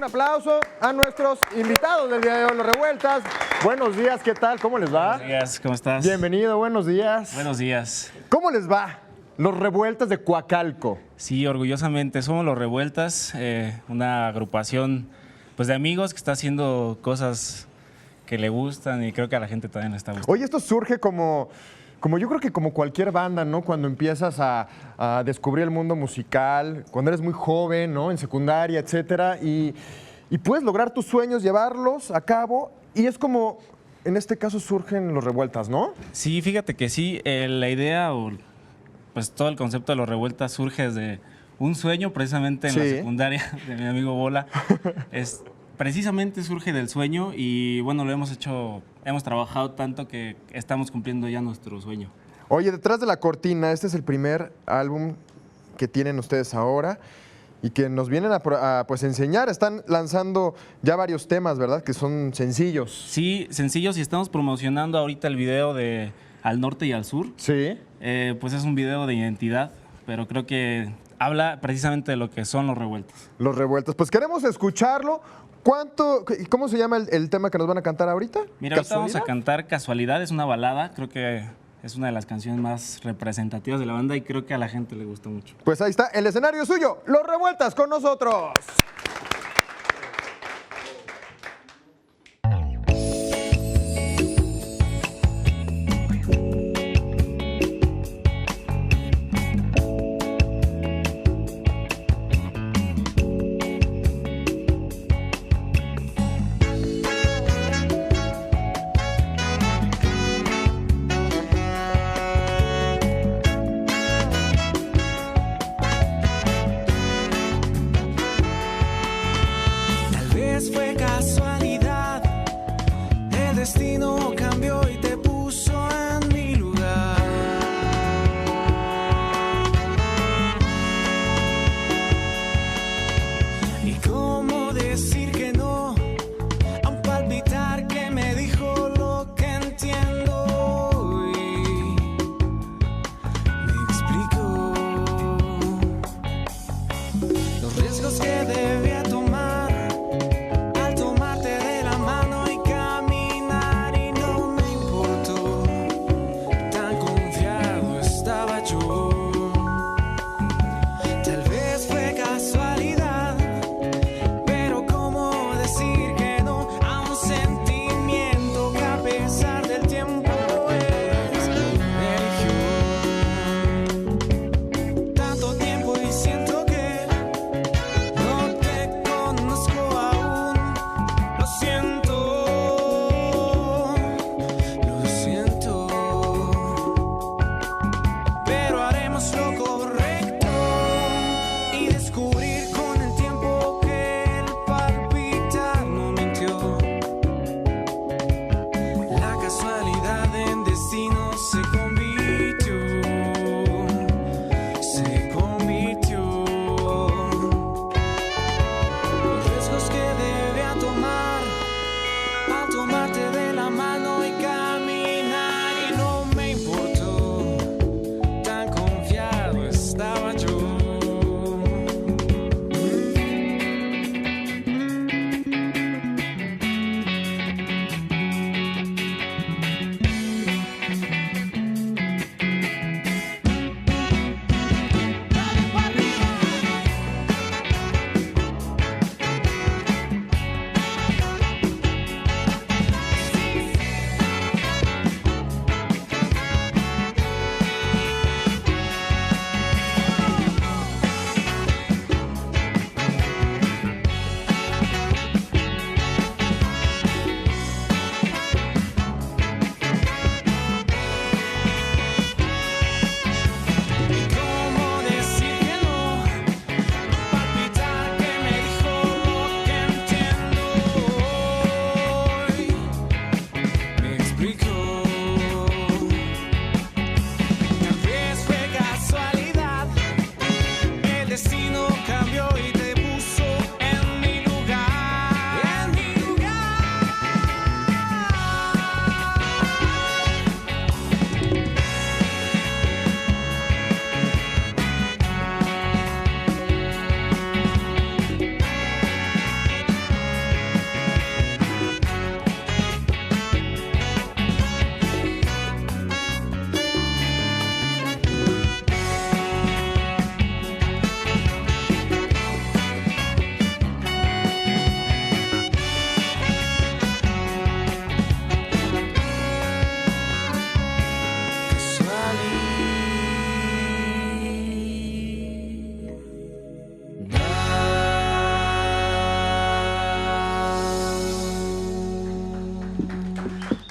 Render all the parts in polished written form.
aplauso a nuestros invitados del día de hoy, Los Revueltas. Buenos días, ¿qué tal? ¿Cómo les va? Buenos días, ¿cómo estás? Bienvenido, buenos días. Buenos días. ¿Cómo les va? Los Revueltas de Coacalco. Sí, orgullosamente somos Los Revueltas, una agrupación pues, de amigos que está haciendo cosas que le gustan y creo que a la gente también le está gustando. Oye, esto surge como yo creo que como cualquier banda, ¿no? Cuando empiezas a descubrir el mundo musical, cuando eres muy joven, ¿no? En secundaria, etcétera, y puedes lograr tus sueños, llevarlos a cabo, y es como, en este caso surgen Los Revueltas, ¿no? Sí, fíjate que sí, la idea o pues todo el concepto de Los Revueltas surge desde un sueño precisamente en la secundaria de mi amigo Bola. Precisamente surge del sueño y bueno, lo hemos hecho, hemos trabajado tanto que estamos cumpliendo ya nuestro sueño. Oye, detrás de la cortina, este es el primer álbum que tienen ustedes ahora y que nos vienen a pues enseñar. Están lanzando ya varios temas, ¿verdad? Que son sencillos. Sí, sencillos, y estamos promocionando ahorita el video de Al Norte y al Sur. Sí. Pues es un video de identidad, pero creo que habla precisamente de lo que son Los Revueltos. Los Revueltos. Pues queremos escucharlo. ¿Cómo se llama el tema que nos van a cantar ahorita? Mira, ahorita vamos a cantar Casualidad, es una balada, creo que es una de las canciones más representativas de la banda y creo que a la gente le gusta mucho. Pues ahí está, el escenario es suyo, Los Revueltas con nosotros.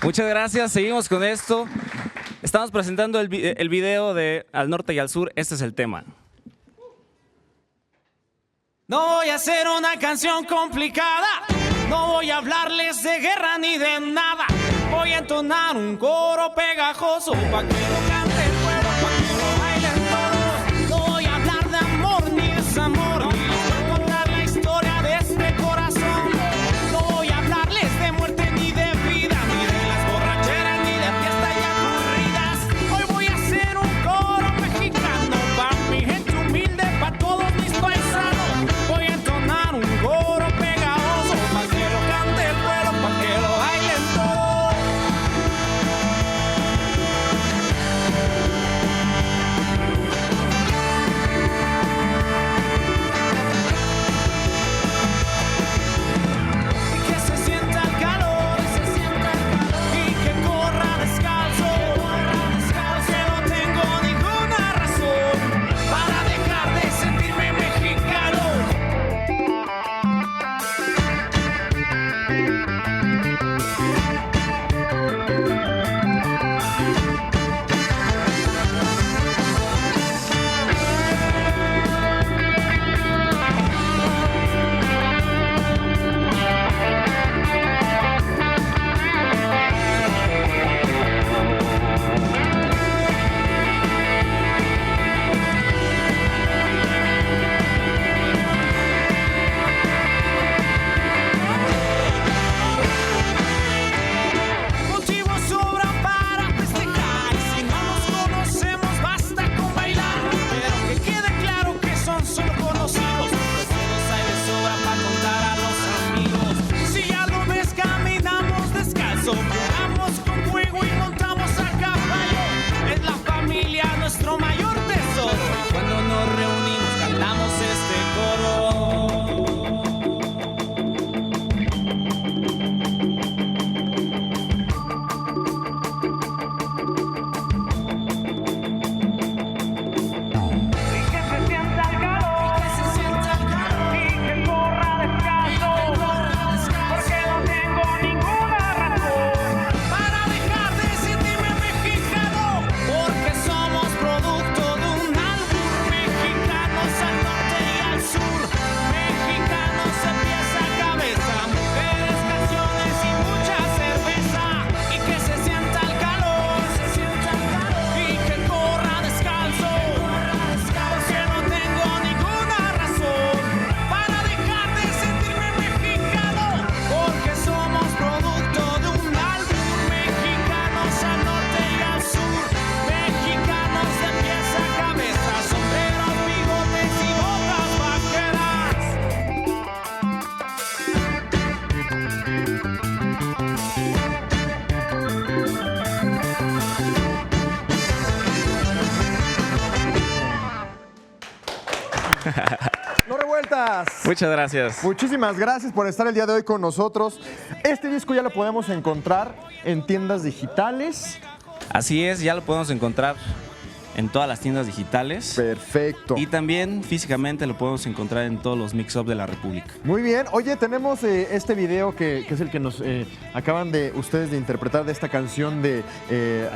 Muchas gracias, seguimos con esto. Estamos presentando el video de Al Norte y al Sur, este es el tema. No voy a hacer una canción complicada, no voy a hablarles de guerra ni de nada. Voy a entonar un coro pegajoso pa' que lo cante el pueblo, pa' que lo bailen todos. No voy a hablar de amor ni desamor, ni les voy a contar la historia de este corazón. No voy a hablarles de muerte ni de vida, ni de las borracheras ni de fiesta y aburridas. Hoy voy a hacer un coro mexicano pa' mi gente humilde, pa' todos mis paisanos. Voy a entonar un coro pegajoso pa' que lo cante el pueblo, pa' que lo bailen todos. Nuestro mayor tesoro, cuando nos reunimos cantamos este ¡Los Revueltas! Muchas gracias. Muchísimas gracias por estar el día de hoy con nosotros. Este disco ya lo podemos encontrar en tiendas digitales. Así es, ya lo podemos encontrar en todas las tiendas digitales. Perfecto. Y también físicamente lo podemos encontrar en todos los mix-up de la República. Muy bien. Oye, tenemos este video que es el que nos acaban de ustedes de interpretar de esta canción de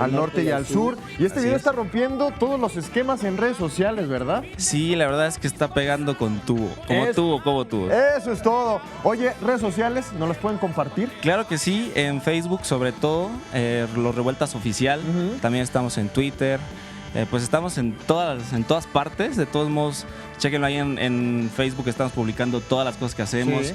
Al Norte y al Sur. Y este video está rompiendo todos los esquemas en redes sociales, ¿verdad? Sí, la verdad es que está pegando con tubo. Como tubo. Eso es todo. Oye, redes sociales, ¿nos las pueden compartir? Claro que sí, en Facebook sobre todo, Los Revueltas Oficial. También estamos en Twitter. Pues estamos en todas partes. De todos modos, chéquenlo ahí en Facebook. Estamos publicando todas las cosas que hacemos,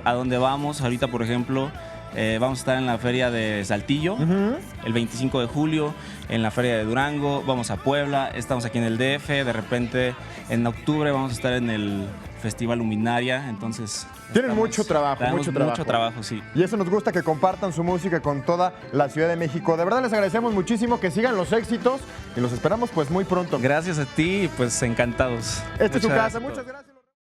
a dónde vamos. Ahorita, por ejemplo, vamos a estar en la feria de Saltillo el 25 de julio, en la feria de Durango, vamos a Puebla, estamos aquí en el DF. De repente, en octubre vamos a estar en el Festival Luminaria. Entonces tienen mucho trabajo, mucho trabajo, sí. Y eso nos gusta, que compartan su música con toda la Ciudad de México. De verdad les agradecemos muchísimo, que sigan los éxitos y los esperamos pues muy pronto. Gracias a ti y pues encantados. Esta es tu casa, muchas gracias.